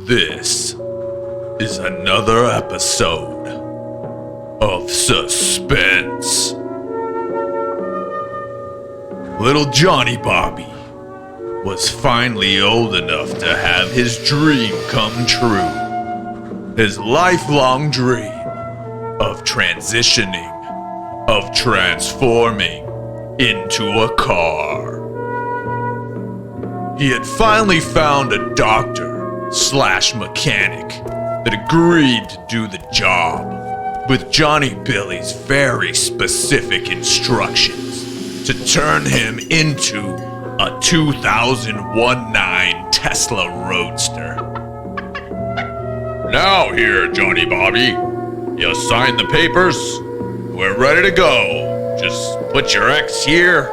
This is another episode of Suspense. Little Johnny Bobby was finally old enough to have his dream come true. His lifelong dream of transitioning, of transforming into a car. He had finally found a doctor/mechanic that agreed to do the job with Johnny Billy's very specific instructions to turn him into a 2019 Tesla Roadster. Now here, Johnny Bobby, you signed the papers. We're ready to go. Just put your X here,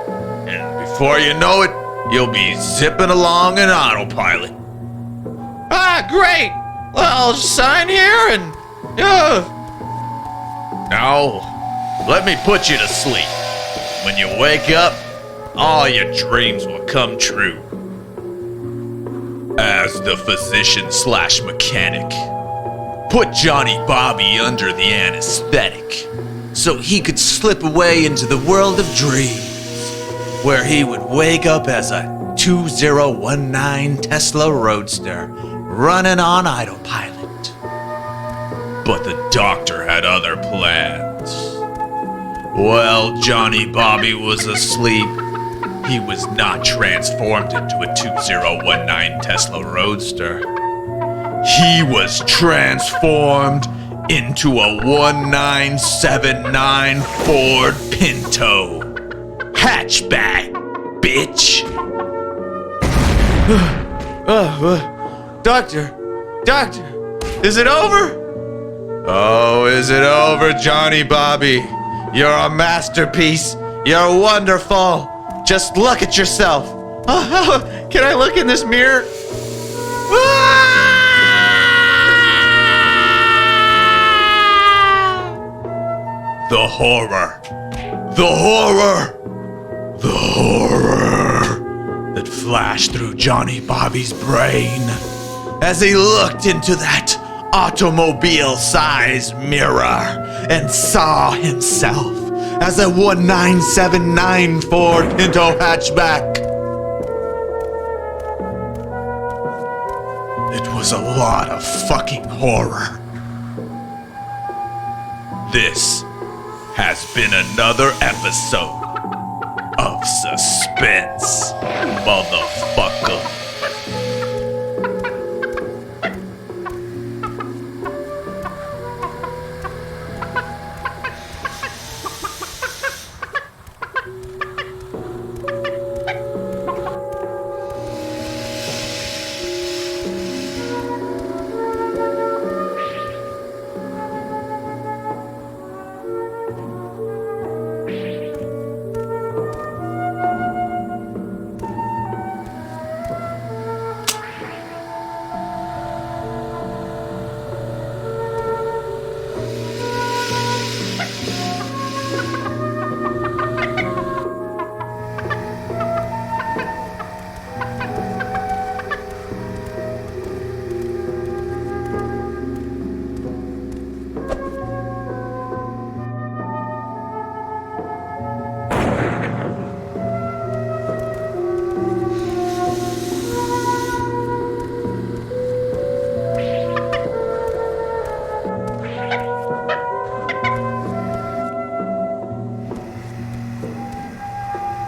and before you know it, you'll be zipping along in autopilot. Ah, great! Well, I'll just sign here and... Now, let me put you to sleep. When you wake up, all your dreams will come true. As the physician/mechanic, put Johnny Bobby under the anesthetic so he could slip away into the world of dreams, where he would wake up as a 2019 Tesla Roadster running on autopilot. But the doctor had other plans. While Johnny Bobby was asleep, he was not transformed into a 2019 Tesla Roadster. He was transformed into a 1979 Ford Pinto. Hatchback, bitch. Doctor, is it over? Oh, is it over, Johnny Bobby? You're a masterpiece. You're wonderful. Just look at yourself. Can I look in this mirror? The horror. The horror. The horror that flashed through Johnny Bobby's brain as he looked into that automobile-sized mirror and saw himself as a 1979 Ford Pinto hatchback. It was a lot of fucking horror. This has been another episode of Suspense, motherfucker.